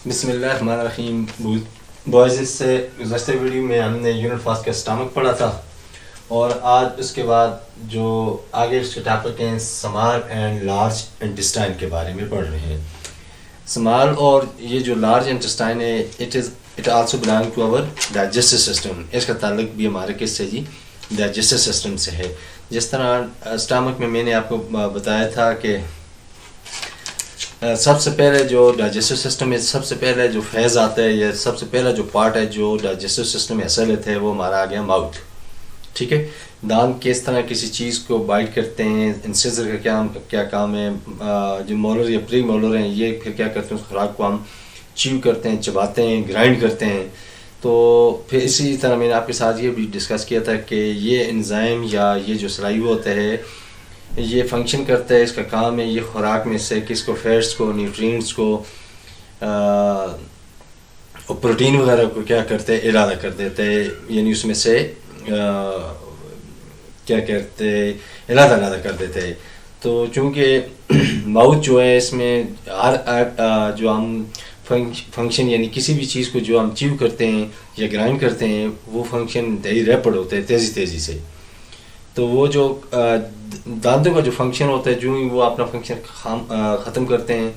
बिस्मिल्लाहिर्रहमानिर्रहीम। बॉयज़, इससे गुज़श्ते वीडियो में हमने यूनिट फर्स्ट का स्टमक पढ़ा था और आज उसके बाद जो आगे उसके टॉपिक हैं स्मॉल एंड लार्ज इंटेस्टाइन के बारे में पढ़ रहे हैं। स्मॉल और ये जो लार्ज इंटेस्टाइन है it also belong to our digestive system. इसका ताल्लुक भी हमारे किससे जी? डाइजेस्टिव सिस्टम से है। जिस तरह स्टमक में मैंने आपको बताया था कि सबसे पहले जो डाइजेस्टिव सिस्टम है, सबसे पहले जो फेज़ आता है या सबसे पहला जो पार्ट है जो डाइजेस्टिव सिस्टम में हिस्सा लेते हैं वो हमारा आ गया माउथ। ठीक है, दांत किस तरह किसी चीज़ को बाइट करते हैं, इंसिजर का क्या काम है, जो मोलर या प्री मोलर हैं ये फिर क्या करते हैं, उस खुराक को हम च्यू करते हैं, चबाते हैं, ग्राइंड करते हैं। तो फिर इसी तरह मैंने आपके साथ ये भी डिस्कस किया था कि ये एंजाइम या ये जो सलाइवा होता है ये फंक्शन करता है, इसका काम है ये खुराक में से किसको, फैट्स को, न्यूट्रिएंट्स को और प्रोटीन वगैरह को क्या करते हैं, इरादा कर देते हैं, यानी उसमें से क्या करते हैं, इरादा कर देते हैं। तो चूँकि माउथ जो है इसमें हर जो हम फंक्शन यानी किसी भी चीज़ को जो हम च्यू करते हैं या ग्राइंड करते हैं वो फंक्शन रैपिड होता है, तेज़ी से। तो वो जो दांतों का जो फंक्शन होता है जो ही वो अपना फंक्शन ख़त्म करते हैं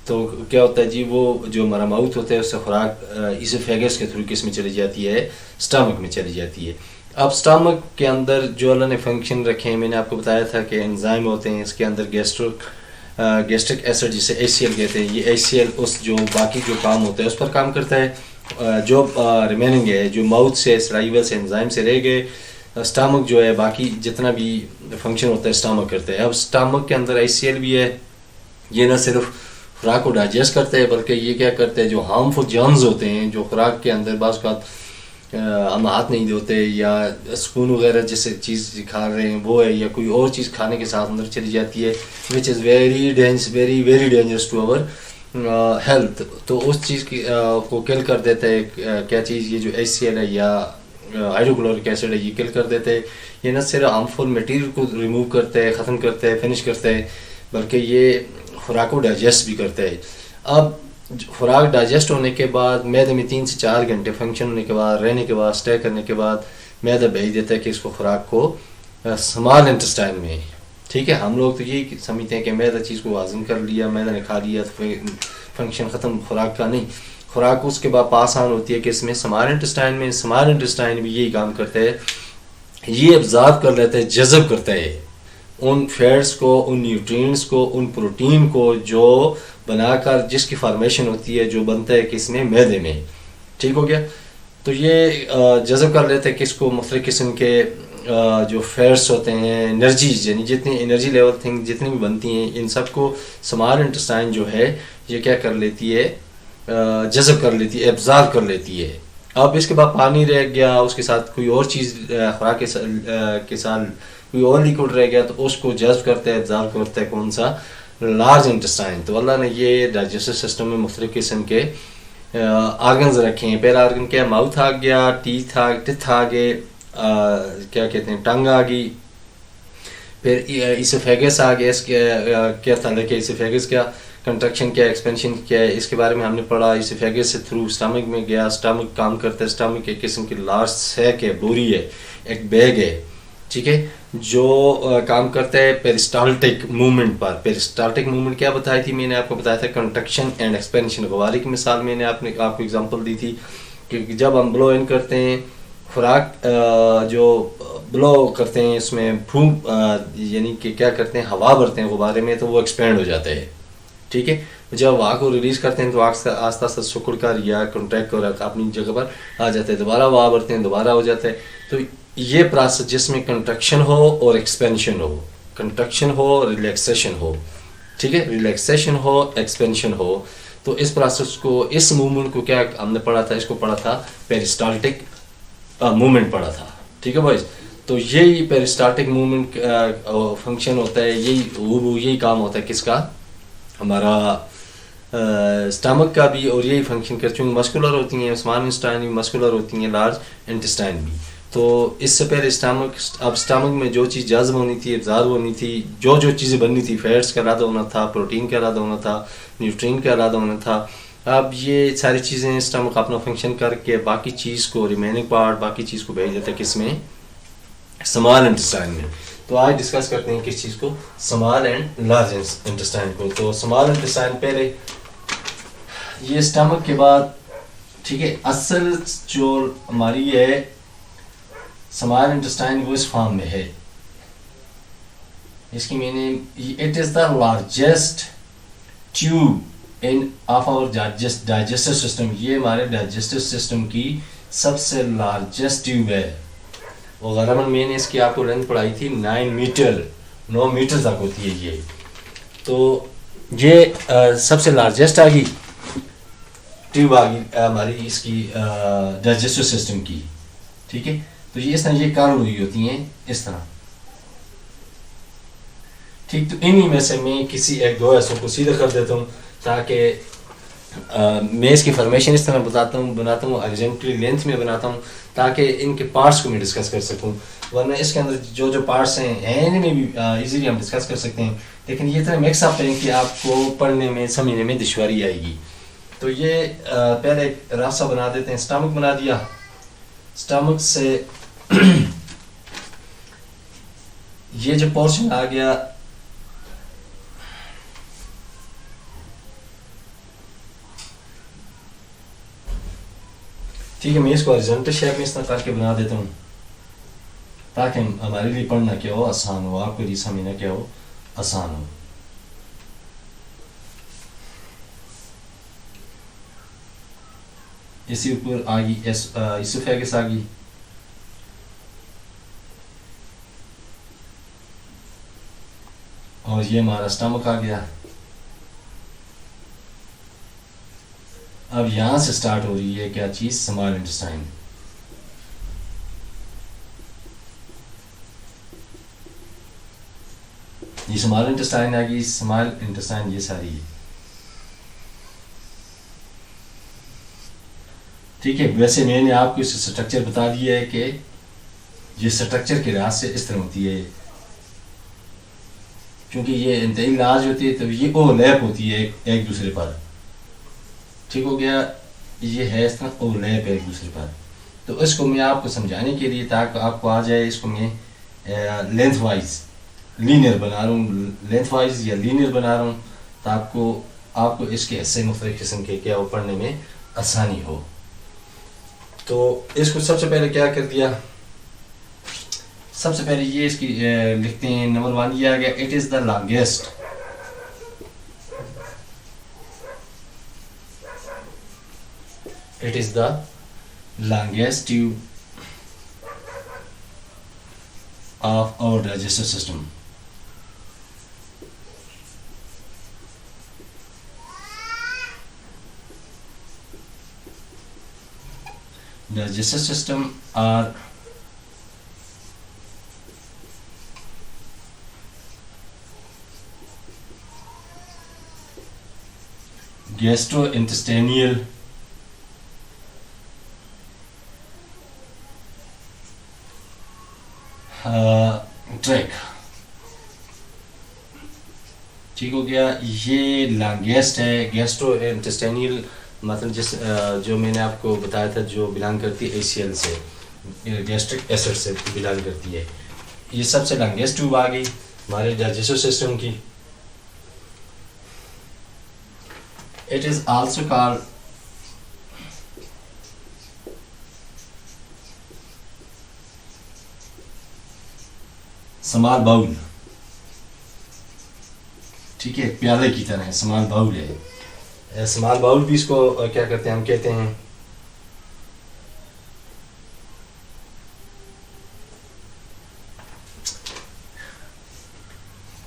तो क्या होता है जी, वो जो हमारा माउथ होता है उससे खुराक इसोफेगस के थ्रू किस में चली जाती है, स्टमक में चली जाती है। अब स्टमक के अंदर जो अल्लाह ने फंक्शन रखे हैं, मैंने आपको बताया था कि एंजाइम होते हैं, इसके अंदर गैस्ट्रिक एसिड जिसे HCl कहते हैं, ये HCl उस जो बाकी जो काम होता है उस पर काम करता है। जो रिमेनिंग है जो माउथ से, सलाइवा से, एंजाइम से रह गए, स्टमक जो है बाकी जितना भी फंक्शन होता है स्टमक करते हैं। अब स्टमक के अंदर HCl भी है, ये ना सिर्फ खुराक को डाइजेस्ट करते हैं बल्कि ये क्या करते हैं, जो हार्मफुल जर्म्स होते हैं जो खुराक के अंदर बाज़ औक़ात हम हाथ नहीं धोते या स्पून वगैरह जिस चीज़ खा रहे हैं वो है या कोई और चीज़ खाने के साथ अंदर चली जाती है, which is very dangerous to our health. तो उस चीज़ की को किल कर देता है क्या चीज़, ये जो HCl है या हाइड्रोक्लोरिक एसिड है, ये किल कर देते हैं। ये न सिर्फ हार्मफुल मटेरियल को रिमूव करते हैं, ख़त्म करते हैं, फिनिश करते हैं, बल्कि ये खुराक को डाइजेस्ट भी करते हैं। अब खुराक डाइजेस्ट होने के बाद मैदे में 3 से 4 घंटे फंक्शन होने के बाद, रहने के बाद, स्टे करने के बाद मैदा भेज देता है कि इसको खुराक को स्मॉल इंटेस्टाइन में। ठीक है, हम लोग तो ये समझते हैं कि मैदा चीज़ को हाज़म कर लिया, मैदा ने खा लिया तो फंक्शन ख़त्म, खुराक का नहीं। खुराक उसके बाद पास ऑन होती है कि इसमें स्मॉल इंटेस्टाइन में। स्मॉल इंटेस्टाइन भी यही काम करता है, ये ऑब्जर्व कर लेता है, जज़ब करता है उन फैट्स को, उन न्यूट्रिएंट्स को, उन प्रोटीन को जो बनाकर जिसकी फॉर्मेशन होती है, जो बनता है किसमें, मैदे में। ठीक हो गया। तो ये जज़ब कर लेते हैं कि इसको मुख्तलिफ़ किस्म के जो फैट्स होते हैं, एनर्जीज यानी जितनी एनर्जी लेवल थिंग जितनी भी बनती हैं, इन सब को स्मॉल इंटेस्टाइन जो है ये क्या कर लेती है, जज़ब कर लेती है, एब्ज़ॉर्ब कर लेती है। अब इसके बाद पानी रह गया, उसके साथ कोई और चीज़ खुराक के साथ कोई और लिक्विड रह गया तो उसको जज़ब करता है, एब्ज़ॉर्ब करता है कौन सा, लार्ज इंटेस्टाइन। तो अल्लाह ने ये डाइजेस्टिव सिस्टम में मुख्तलिफ़ किस्म के आर्गन्स रखे हैं। पहला आर्गन क्या है, माउथ आ गया, टिथ आ गए, क्या कहते हैं, टंग आ गई, फिर इसोफेगस आ गया। इसके क्या ताल्लुक है, इसोफेगस क्या कंट्रक्शन क्या, एक्सपेंशन क्या है, इसके बारे में हमने पढ़ा। इसोफेगस से थ्रू स्टमक में गया, स्टमक काम करता है, स्टमक एक किस्म की लार्ज सैक है, बोरी है, एक बैग है, ठीक है, जो काम करता है पेरिस्टाल्टिक मूवमेंट पर। पेरिस्टाल्टिक मूवमेंट क्या बताई थी मैंने आपको, बताया था कंट्रक्शन एंड एक्सपेंशन। गवारी की मिसाल मैंने आपको एग्जांपल दी थी कि जब हम ब्लो इन करते हैं, खुराक जो ब्लो करते हैं इसमें फूंक यानी कि क्या करते हैं, हवा भरते हैं गुब्बारे में तो वो एक्सपेंड हो जाता है। ठीक है, जब हवा को रिलीज़ करते हैं तो आस्ता आस्ता सिकुड़ कर या कॉन्ट्रैक्ट कर अपनी जगह पर आ जाता है, दोबारा हवा भरते हैं, दोबारा हो जाता है। तो ये प्रोसेस जिसमें कंट्रक्शन हो और एक्सपेंशन हो, कंट्रक्शन हो, रिलैक्सेशन हो, ठीक है, रिलैक्सेशन हो, एक्सपेंशन हो, तो इस प्रोसेस को, इस मूवमेंट को क्या हमने पढ़ा था, इसको पढ़ा था पेरिस्टाल्टिक मूवमेंट पढ़ा था। ठीक है बॉयज़, तो यही पेरिस्टाल्टिक मूवमेंट फंक्शन होता है, यही काम होता है किसका, हमारा स्टमक का भी, और यही फंक्शन कर, चूँकि मस्कुलर होती हैं, स्मॉल इंटेस्टाइन भी मस्कुलर होती हैं, लार्ज इंटेस्टाइन भी। तो इससे पहले स्टमक में जो चीज़ जज़्ब होनी थी, एब्ज़ॉर्ब होनी थी, जो चीज़ें बननी थी, फैट्स का इरादा होना था, प्रोटीन का इरादा होना था, न्यूट्रिएंट का इरादा होना था, अब ये सारी चीज़ें स्टमक अपना फंक्शन करके बाकी चीज़ को, रिमेनिंग पार्ट बाकी चीज़ को भेज देता है किसमें, स्मॉल इंटेस्टाइन में। तो आज डिस्कस करते हैं किस चीज़ को, स्मॉल एंड लार्ज इंटेस्टाइन को। तो स्मॉल इंटेस्टाइन पहले ये स्टमक के बाद, ठीक है, असल जो हमारी है स्मॉल इंटेस्टाइन वो इस फॉर्म में है। इसकी meaning it is the largest tube in of our digestive system. ये हमारे डाइजेस्टिव सिस्टम की सबसे लार्जेस्ट ट्यूब है। और गरमन मैंने इसकी आपको लेंथ पढ़ाई थी 9 मीटर, 9 मीटर तक होती है ये। तो ये सबसे लार्जेस्ट आ गई ट्यूब आ गई हमारी इसकी डाइजेस्टिव सिस्टम की, ठीक है। तो ये इस तरह ये कर्व हुई होती हैं इस तरह, ठीक। तो इन्हीं में से मैं किसी एक दो ऐसों को सीधा कर देता हूँ ताकि मैं इसकी फॉर्मेशन इस तरह बनाता हूँ हॉरिजॉन्टली लेंथ में बनाता हूँ ताकि इनके पार्ट्स को मैं डिस्कस कर सकूँ। वरना इसके अंदर जो जो पार्ट्स हैं इनमें भी इजीली हम डिस्कस कर सकते हैं, लेकिन ये तरह मिक्सअप है कि आपको पढ़ने में समझने में दुश्वारी आएगी। तो ये पहले एक रास्ता बना देते हैं। स्टमक बना दिया, स्टमक से ये जो पोर्शन आ गया, ठीक है, मैं इसको हॉरिजॉन्टल शेप में इस तरह करके बना देता हूँ ताकि हमारे लिए पढ़ना क्या हो आसान हो, आपके लिए समझना क्या हो आसान हो। इसी ऊपर आ गई इसोफेगस आ गई, और ये हमारा स्टमक आ गया। अब यहां से स्टार्ट हो रही है क्या चीज, स्मॉल इंटेस्टाइन। ये स्मॉल इंटेस्टाइन आ गई, स्मॉल इंटेस्टाइन ये सारी है, ठीक है। वैसे मैंने आपको इस स्ट्रक्चर बता दिया है कि ये स्ट्रक्चर के लिहाज से इस तरह होती है, क्योंकि ये इंतहाई लार्ज होती है तो ये ओवरलैप होती है एक दूसरे पर, ठीक हो गया। ये है इस तरह ओवरलैप है एक दूसरे पर। तो इसको मैं आपको समझाने के लिए ताकि आपको आ जाए, इसको मैं लेंथ वाइज लीनियर बना रहा हूँ, लेंथ वाइज या लीनियर बना रहा हूँ तो आपको इसके हिस्से मुख्तलिफ किस्म के क्या पढ़ने में आसानी हो। तो इसको सबसे पहले क्या कर दिया, सबसे पहले ये इसकी लिखते हैं। नंबर 1 ये आ गया, it is the longest, it is the longest tube of our digestive system. Digestive system are gastrointestinal track, ठीक हो गया। ये लॉन्गेस्ट है, गैस्ट्रो इंटेस्टाइनल मतलब जिस जो मैंने आपको बताया था जो बिलोंग करती है ACL से, गैस्ट्रिक एसिड से बिलोंग करती है। ये सबसे लॉन्गेस्ट ट्यूब आ गई हमारे डाइजेस्टिव सिस्टम की। It is also called small bowl, ठीक है, प्याले की तरह है, स्मॉल बाउल है। स्मॉल बाउल भी इसको क्या करते हैं, हम कहते हैं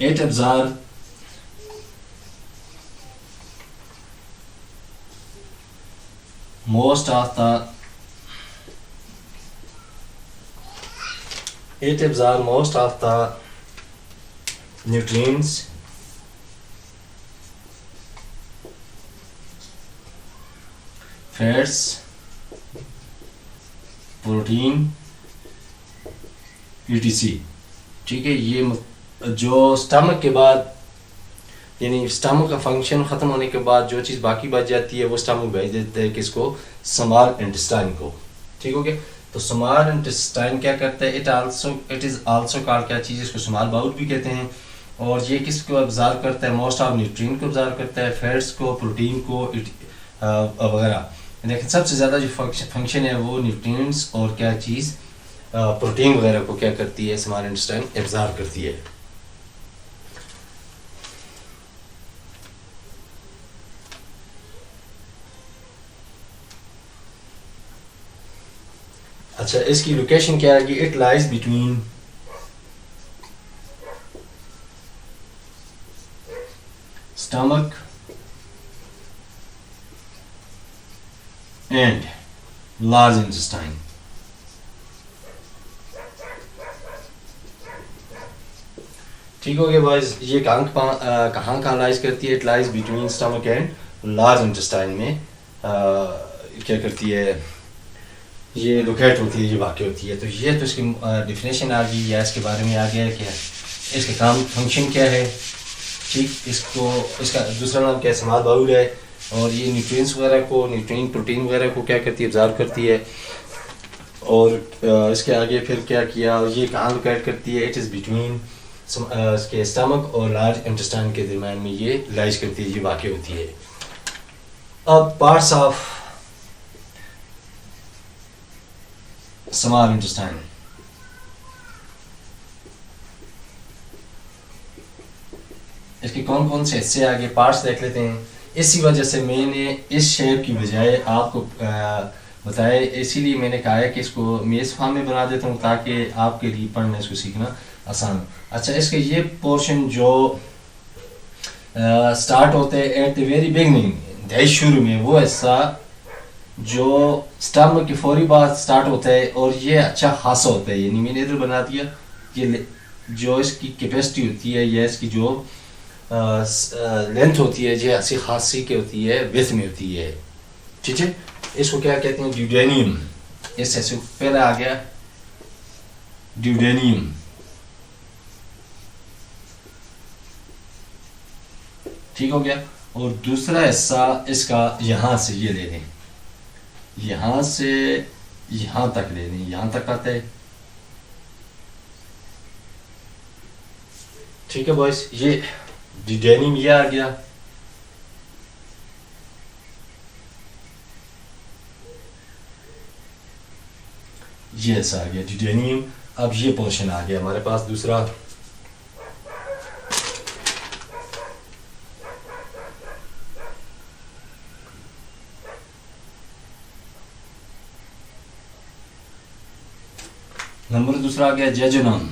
it absorbs most of the nutrients fats protein etc, ठीक है। ये जो स्टमक के बाद यानी स्टमक का फंक्शन ख़त्म होने के बाद जो चीज़ बाकी बच जाती है वो स्टमक भेज देते हैं किसको, स्मॉल इंटेस्टाइन को। ठीक हो गया। तो स्मॉल इंटेस्टाइन क्या करता है, इट इज़ आल्सो कॉल्ड क्या चीज़, इसको स्मॉल बाउल भी कहते हैं। और ये किसको ऑब्जर्व करता है, मोस्ट ऑफ न्यूट्रिएंट को ऑब्जर्व करता है, फैट्स को, प्रोटीन को वगैरह। लेकिन सबसे ज़्यादा जो फंक्शन है वो न्यूट्रिएंट्स और क्या चीज़, प्रोटीन वगैरह को क्या करती है, स्मॉल इंटेस्टाइन ऑब्जर्व करती है। अच्छा, इसकी लोकेशन क्या है कि it lies between stomach and large intestine. ठीक हो गया बॉयज। ये कहाँ लाइज करती है, it lies between stomach and large intestine में क्या करती है, ये लोकेट होती है, ये वाक़ होती है। तो ये तो इसकी डिफिनेशन आ गई या इसके बारे में आ गया है क्या, इसके काम फंक्शन क्या है। ठीक, इसका दूसरा नाम क्या है, स्मॉल बाउल है। और ये न्यूट्रिएंट्स वगैरह को, न्यूट्रिएंट प्रोटीन वगैरह को क्या करती है, ऑब्जर्व करती है। और इसके आगे फिर क्या किया, ये कहाँ लोकेट करती है, इट इज़ बिटवीन इसके स्टमक और लार्ज इंटेस्टाइन के दरम्यान में ये लाइज करती है, ये वाक़ होती है। अब पार्ट्स ऑफ स्मॉल इंटेस्टाइन। इसके कौन कौन से हिस्से आगे पार्ट्स देख लेते हैं। इसी वजह से मैंने इस शेप की बजाय आपको बताया, इसीलिए मैंने कहा है कि इसको मैं इस फॉर्म में बना देता हूँ ताकि आपके लिए पढ़ना, इसको सीखना आसान हो। अच्छा, इसके ये पोर्शन जो स्टार्ट होते हैं एट द वेरी बिगनिंग, दही शुरू में, वो हिस्सा जो स्टमक की फौरी बाद स्टार्ट होता है और ये अच्छा खासा होता है। यानी मैंने इधर बना दिया, ये जो इसकी कैपेसिटी होती है या इसकी जो लेंथ होती है, ये अच्छी खासी की होती है, विड्थ में होती है। ठीक है, इसको क्या कहते हैं, ड्यूडेनियम। इससे पहले आ गया ड्यूडेनियम। ठीक हो गया। और दूसरा हिस्सा इसका यहाँ से ये ले लें, यहाँ से यहाँ तक ले लें, यहाँ तक आता है। ठीक है बॉयस, ये ड्यूडेनियम ये आ गया। ये ऐसा आ गया ड्यूडेनियम। अब ये पोर्शन आ गया हमारे पास दूसरा। नंबर दूसरा आ गया जेजुनम।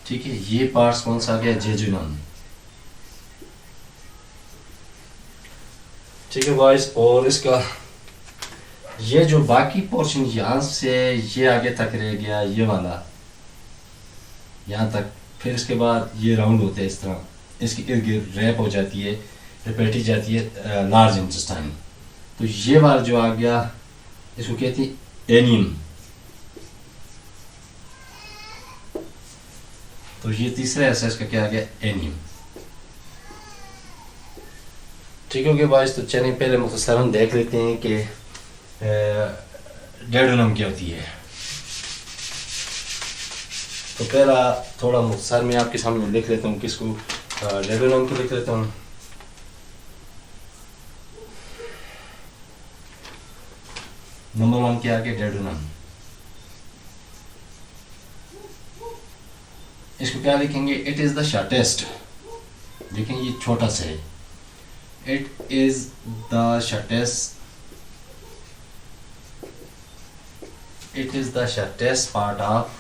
ठीक है, ये पार्ट्स कौन सा आ गया, जेजुनम। ठीक है बॉयज। और इसका ये जो बाकी पोर्शन यहाँ से ये आगे तक रह गया, ये वाला यहाँ तक, फिर इसके बाद ये राउंड होते हैं इस तरह, इसकी इर्द गिर्द रैप हो जाती है, रिपेटी जाती है लार्ज इंटेस्टाइन। तो ये वाला जो आ गया इसको कहती है एनियम। तो ये तीसरा हिस्सा इसका क्या आ गया, एनियम। ठीक हो गया बॉयज। तो चलिए पहले मुख्तसरन देख लेते हैं कि डेडोनम क्या होती है। तो पहला थोड़ा मुख्तसर में आपके सामने लिख लेता हूँ, किसको, डेडोनम को लिख लेता हूँ। नंबर 1 क्या आ गया, डेडोनम। इसको क्या लिखेंगे, इट इज द शॉर्टेस्ट। देखेंगे ये छोटा सा है, it is the shortest, it is the shortest part of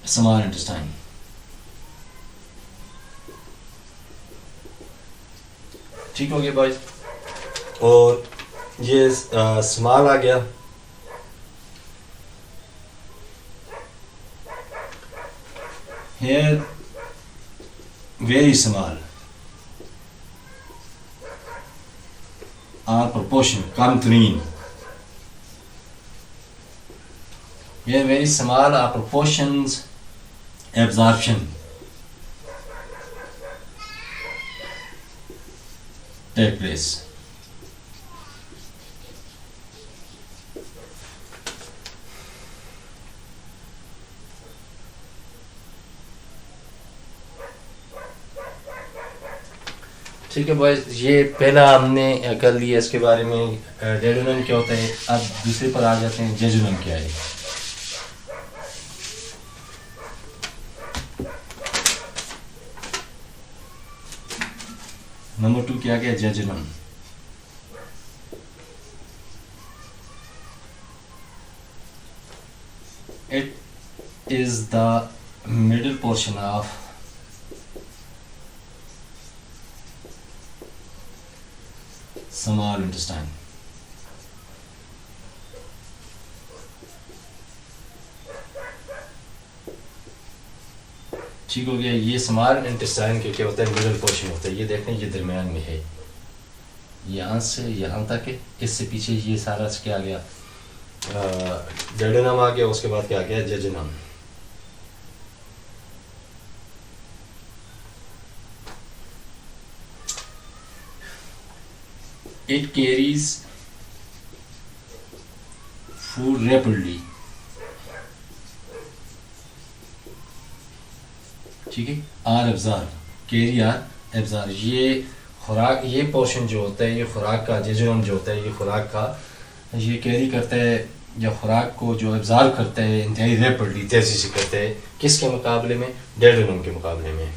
small intestine. ठीक हो गया बॉयज। और ये स्मॉल आ गया। here very small, are proportion, कम तरीन. Where very small are proportions, absorption take place. ठीक है बॉयज, ये पहला हमने कर लिया इसके बारे में डेडोनम क्या होता है. अब दूसरे पर आ जाते हैं, जेजुनम क्या है. नंबर 2 क्या गया, jejunum. It is the middle portion of small intestine. ठीक हो गया. ये स्मॉल इंटेस्टाइन के क्या होता है, मिडिल पोर्शन होता है. ये देखते हैं, ये दरमियान में है, यहाँ से यहाँ तक है. इससे पीछे ये सारा क्या आ गया, जेजुनम आ गया. उसके बाद क्या आ गया, jejunum. It carries food rapidly. ठीक है. Or absorb, carry or absorb. ये खुराक, ये पोर्शन जो होता है, ये खुराक का, जेजुनम जो होता है, ये खुराक का ये कैरी करता है, या खुराक को जो एब्जॉर्ब करता है इंतहाई रैपिडली, तेजी से करता है. किसके मुकाबले में, डेडोनम के मुकाबले में.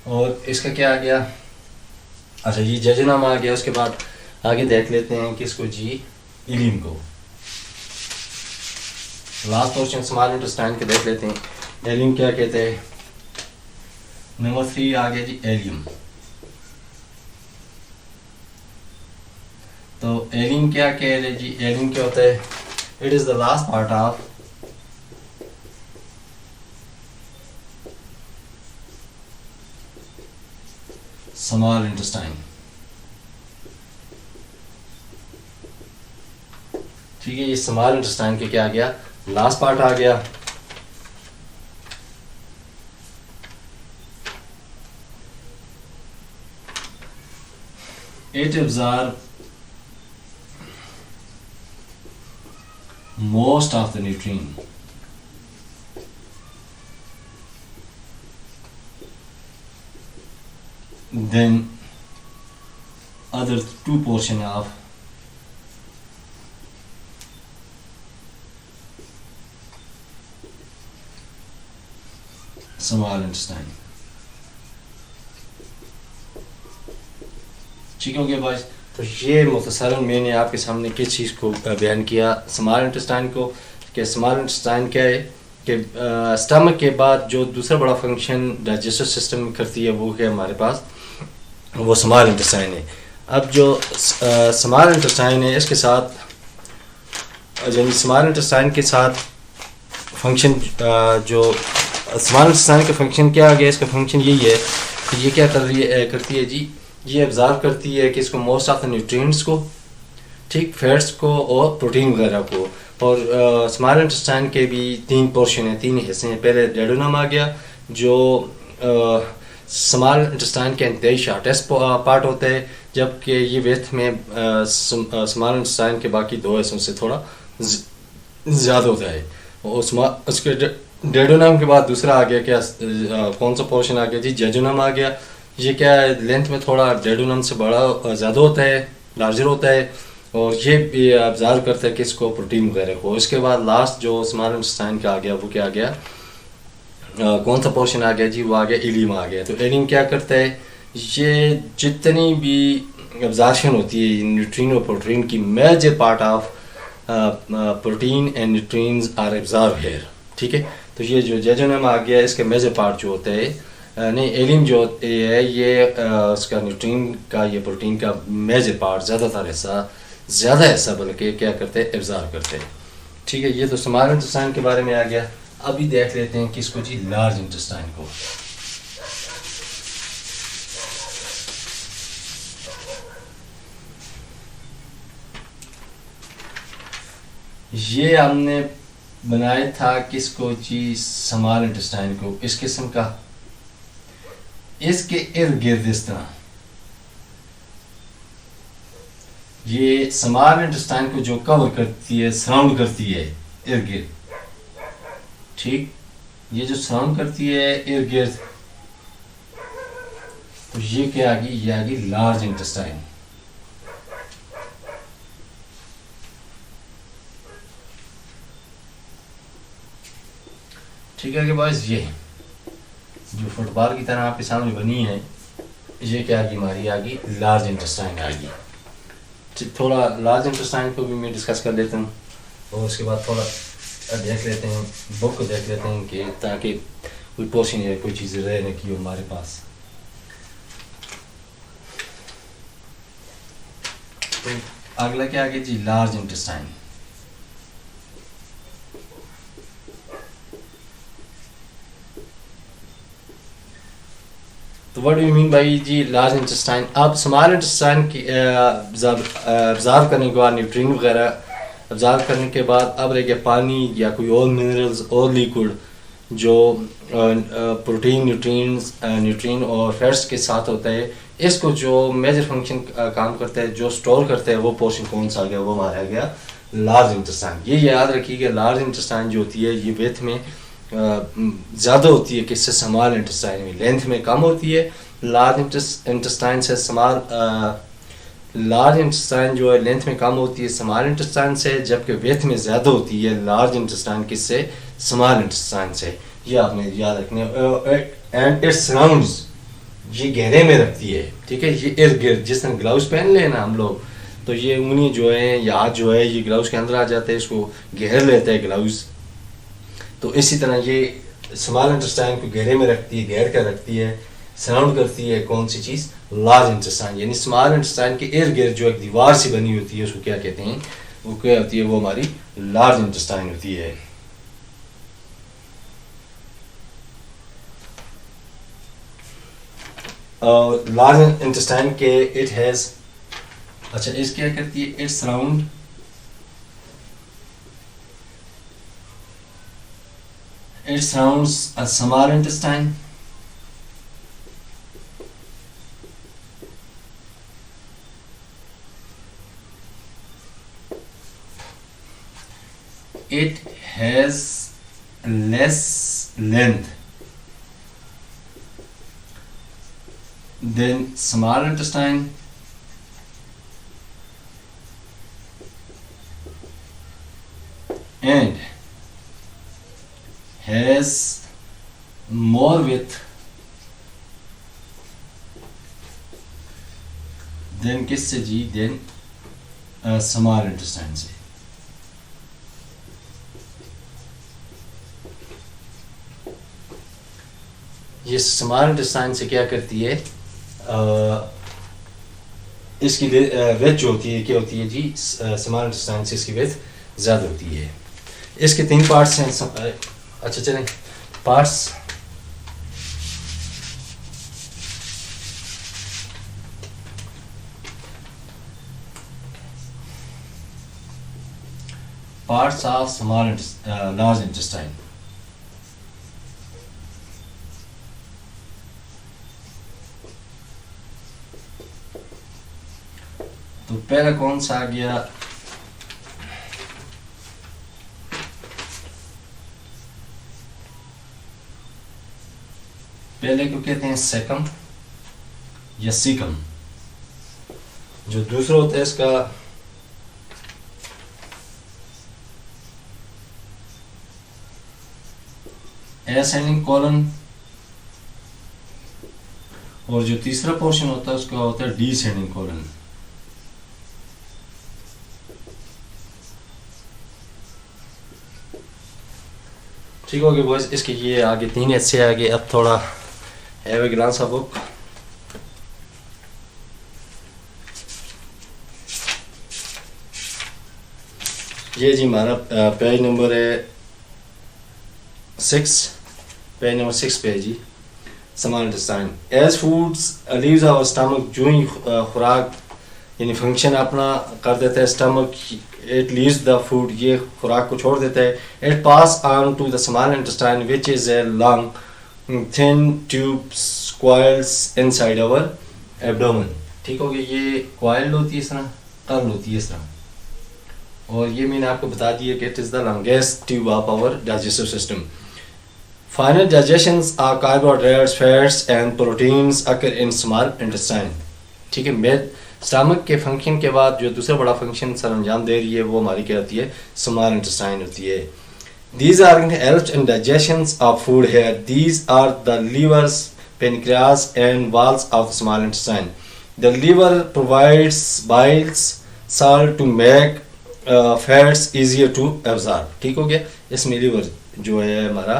और इसका क्या आ गया, अच्छा ये जेजुनम आ गया. उसके बाद आगे देख लेते हैं किसको जी, इलियम को. लास्ट पोर्शन स्मॉल इंटेस्टाइन के देख लेते हैं. एलियम क्या कहते हैं. नंबर 3 आ गया जी, एलियम. तो एलियम क्या कह रहे जी, एलियम क्या होता है, it is the last part of small intestine. ठीक है. ये स्मॉल इंटेस्टाइन के क्या आ गया, लास्ट पार्ट आ गया. It absorb most of the nutrient. Then other 2 portion of small intestine. ठीक हो गया बॉयज. तो ये मुख्तसरन मैंने आपके सामने किस चीज़ को बयान किया, स्मॉल इंटेस्टाइन को. कि स्मॉल इंटेस्टाइन क्या है कि स्टमक के बाद जो दूसरा बड़ा फंक्शन डाइजेस्टिव सिस्टम में करती है, वो है हमारे पास, वो स्मॉल इंटेस्टाइन है. अब जो स्मॉल इंटेस्टाइन है, इसके साथ यानी स्मॉल इंटेस्टाइन के साथ फंक्शन, जो स्मॉल इंटेस्टाइन का फंक्शन क्या आ गया, इसका फंक्शन यही है कि ये क्या करती है जी, ये एब्जॉर्ब करती है कि इसको मोस्ट ऑफ द न्यूट्रिएंट्स को, ठीक, फैट्स को और प्रोटीन वगैरह को. और स्मॉल इंटेस्टाइन के भी 3 पोर्शन हैं, 3 हिस्से हैं. पहले डेडोनम आ गया, जो स्मॉल इंटेस्टाइन के इंतहाई शॉर्टेस्ट पार्ट होता है, जबकि ये विड्थ में स्मॉल इंटेस्टाइन के बाकी 2 हिस्सों से थोड़ा ज़्यादा होता है. और उसके डेडोनम के बाद दूसरा आ गया क्या, कौन सा पोर्शन आ गया जी, जेजुनम आ गया. ये क्या है, लेंथ में थोड़ा डेडोनम से बड़ा ज़्यादा होता है, लार्जर होता है, और ये भी ऑब्जर्व करता है किसको, प्रोटीन वगैरह को. इसके बाद लास्ट जो स्मॉल इंटेस्टाइन का आ गया, वो क्या आ गया, कौन सा पोर्शन आ गया जी, वो आ गया इलियम आ गया. तो इलियम क्या करता है, ये जितनी भी एब्जॉर्प्शन होती है न्यूट्रिएंट और प्रोटीन की, major part of protein and nutrients are absorb here. ठीक है. तो ये जो जेजुनम आ गया, इसके मेजर पार्ट जो होते हैं, नहीं इलियम जो है ये उसका न्यूट्रिएंट का, ये प्रोटीन का मेजर पार्ट, ज़्यादा हिस्सा बल्कि क्या करते हैं, एब्जॉर्ब करते हैं. ठीक है. ये तो स्मॉल इंटेस्टाइन के बारे में आ गया. अभी देख लेते हैं किसको जी, लार्ज इंटेस्टाइन को। ये हमने बनाया था किसको जी, स्मॉल इंटेस्टाइन को। इस किस्म का, इसके इर्द गिर्द इस तरह ये स्मॉल इंटेस्टाइन को जो कवर करती है, सराउंड करती है इर्द गिर्द, ठीक, ये जो सराउंड करती है इर्द गिर्द, तो ये क्या आ गई, ये आ गई लार्ज इंटेस्टाइन। ठीक है कि बॉयज, ये जो फुटबॉल की तरह आपके सामने बनी है, ये क्या आ गई, हमारी आ गई लार्ज इंटेस्टाइन आ गई। थोड़ा लार्ज इंटेस्टाइन को भी मैं डिस्कस कर लेता हूँ, और उसके बाद थोड़ा देख लेते हैं, बुक को देख लेते हैं कि ताकि कोई पोर्शन या कोई चीज़ रह न की हो हमारे पास। तो अगला क्या आ गया जी, लार्ज इंटेस्टाइन। तो what do you mean by जी लार्ज इंटेस्टाइन। अब स्मॉल इंटेस्टाइन की ऑब्जर्व करने के बाद, न्यूट्रिएंट वगैरह ऑब्जर्व करने के बाद, अब रह गया पानी या कोई और मिनरल्स और लिक्विड जो प्रोटीन, न्यूट्रिएंट और फैट्स के साथ होता है। इसको जो मेजर फंक्शन काम करता है, जो स्टोर करता है, वो पोर्शन कौन सा आ गया, वो हमारा आ गया लार्ज इंटेस्टाइन। ये याद रखिएगा, लार्ज इंटेस्टाइन जो होती है ये विड्थ में ज़्यादा होती है किससे, स्मॉल इंटेस्टाइन में। लेंथ में कम होती है लार्ज इंटेस्टाइन से। लार्ज इंटेस्टाइन जो है लेंथ में कम होती है स्मॉल इंटेस्टाइन से, जबकि विड्थ में ज़्यादा होती है लार्ज इंटेस्टाइन किससे, स्मॉल इंटेस्टाइन से। ये आपने याद रखने। एंड इट्स सराउंड्स, ये गहरे में रखती है, ठीक है। ये इर्द गिर्द, जिस तरह ग्लव्स पहन ले ना हम लोग, तो ये उंगली जो है या हाथ जो है ये ग्लव्स के अंदर आ जाते हैं, इसको घेर लेता है ग्लव्स। तो इसी तरह ये स्मॉल इंटेस्टाइन को घेरे में रखती है, घेर कर रखती है, सराउंड करती है कौन सी चीज़, लार्ज इंटेस्टाइन। यानी स्मॉल इंटेस्टाइन के इर्द गिर्द जो एक दीवार सी बनी होती है, उसको क्या कहते हैं, वो क्या होती है, वो हमारी लार्ज इंटेस्टाइन होती है। और लार्ज इंटेस्टाइन के इट हैज़, अच्छा इस क्या करती है, it's surround it surrounds a small intestine it has less length than small intestine and has more width than किससे जी, then small intestine से। ये स्मॉल इंटेस्टाइन से क्या करती है, इसकी वेथ जो होती है क्या होती है जी, स्मॉल इंटेस्टाइन से इसकी वेथ ज़्यादा होती है। इसके 3 पार्ट्स हैं। अच्छा चलें, parts of small large intestine. तो पहला कौन सा आ गया, पहले को कहते हैं सेकम या सीकम। जो दूसरा होता है इसका एसेंडिंग कॉलन, और जो तीसरा पोर्शन होता है उसका होता है डिसेंडिंग कॉलन। ठीक हो गया बॉयज, इसके ये आगे 3 हिस्से आगे। अब थोड़ा have a glance of book. ये जी हमारा पेज नंबर है 6, पेज नंबर 6 पे जी, small intestine as foods leaves our stomach, जो ही खुराक यानी फंक्शन अपना कर देता है stomach, it leaves the food, ये खुराक को छोड़ देता है, it pass on to the small intestine which is a long thin tubes coils inside our abdomen. ठीक हो गया, ये कॉइल होती है इस तरह, कर्ल होती है इस तरह, और ये मैंने आपको बता दिया कि it is the longest tube of our digestive system. Final digestions of carbohydrates, fats and proteins occur in small intestine. ठीक है, मैं स्टमक के फंक्शन के बाद जो दूसरा बड़ा फंक्शन सर अंजाम दे रही है वो हमारी क्या होती है, स्मॉल इंटेस्टाइन होती है। These are help in digestions of food here, these are the livers, pancreas and walls of the small intestine. The liver provides biles, salt to make fats easier to absorb. ठीक हो गया, इसमें liver जो है हमारा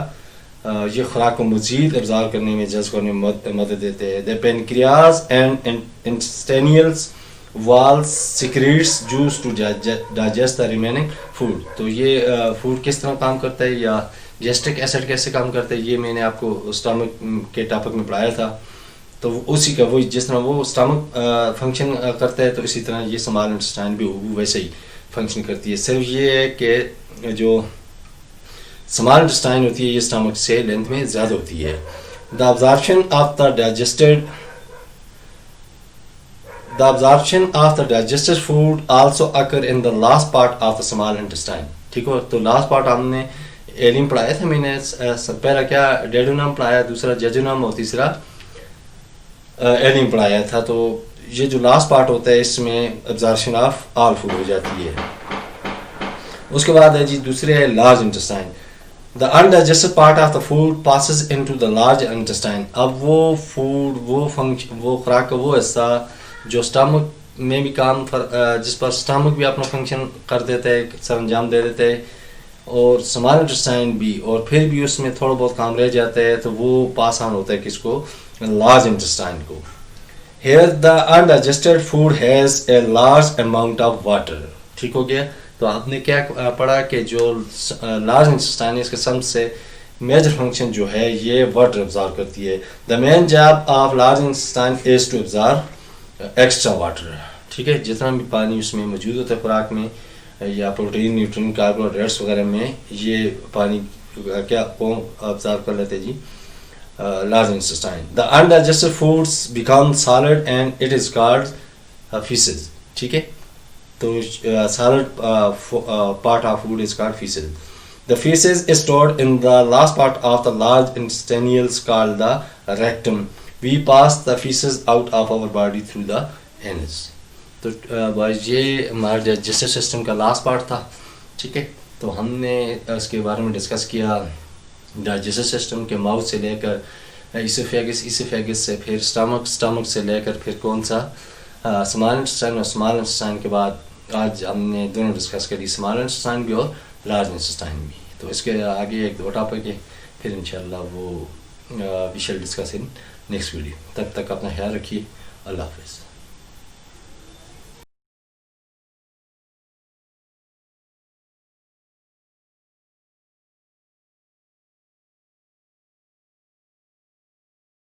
ये खुराक को मज़ीद एब्जॉर्ब करने में, जज़्ब करने में मदद देते हैं। The pancreas and intestinal walls secretes juice to digest the remaining food. तो ये फूड किस तरह काम करता है या जेस्टिक एसिड कैसे काम करता है, ये मैंने आपको स्टमक के टॉपिक में पढ़ाया था। तो उसी का वही, जिस तरह वो स्टमक फंक्शन करता है तो इसी तरह ये स्मॉल इंटेस्टाइन भी वैसे ही फंक्शन करती है। सिर्फ ये है कि जो स्मॉल इंटेस्टाइन होती है ये स्टमक से लेंथ में ज़्यादा होती है। The absorption of the digested food also occur in the last part of the small intestine. ठीक हो, तो लास्ट पार्ट हमने एलिम पढ़ाया था मैंने, पहला क्या डेडोनम पढ़ाया, दूसरा जेजुनम और तीसरा एलिम पढ़ाया था। तो ये जो लास्ट पार्ट होता है इसमें एब्जॉर्प्शन ऑफ ऑल फूड हो जाती है। उसके बाद है जी दूसरे है large intestine. The undigested part of the food passes into the large intestine. अब वो फूड, वो फंक्शन, वो खुराक का वो हिस्सा जो स्टमक में भी काम जिस पर स्टमक भी अपना फंक्शन कर देता है, सर अंजाम दे देता है, और स्मॉल इंटेस्टाइन भी, और फिर भी उसमें थोड़ा बहुत काम रह जाता है, तो वो पास ऑन होता है किसको, लार्ज इंटेस्टाइन को। Here the undigested food has a large amount of water. ठीक हो गया, तो आपने क्या पढ़ा कि जो लार्ज इंटेस्टाइन है इसके सबसे मेजर फंक्शन जो है ये वाटर एब्जॉर्ब करती है। The main job of large intestine is to absorb extra water. ठीक है, जितना भी पानी उसमें मौजूद होता है खुराक में या प्रोटीन, न्यूट्रिएंट, कार्बोहाइड्रेट्स वगैरह में, ये पानी क्या को ऑब्जर्व कर लेते हैं जी large intestine. The undigested foods become solid and it is called faeces. ठीक है, तो solid part of food is called faeces. The faeces is stored in the last part of the large intestinals called the rectum. We pass the faeces out of our body through the anus. तो ये हमारा digestive system का last part था। ठीक है, तो हमने इसके बारे में डिस्कस किया डाइजेस्टिव सिस्टम के माउथ से लेकर इसोफेगस से फिर स्टमक से लेकर फिर कौन सा स्मॉल इंटेस्टाइन, और स्मॉल इंटेस्टाइन के बाद आज हमने दोनों डिस्कस करी, स्मॉल इंटेस्टाइन भी और लार्ज इंटेस्टाइन भी। तो इसके आगे एक दो टॉपिक है, फिर इंशाल्लाह वो we shall discuss in next video. तब तक अपना ख्याल रखिए, अल्लाह हाफिज़।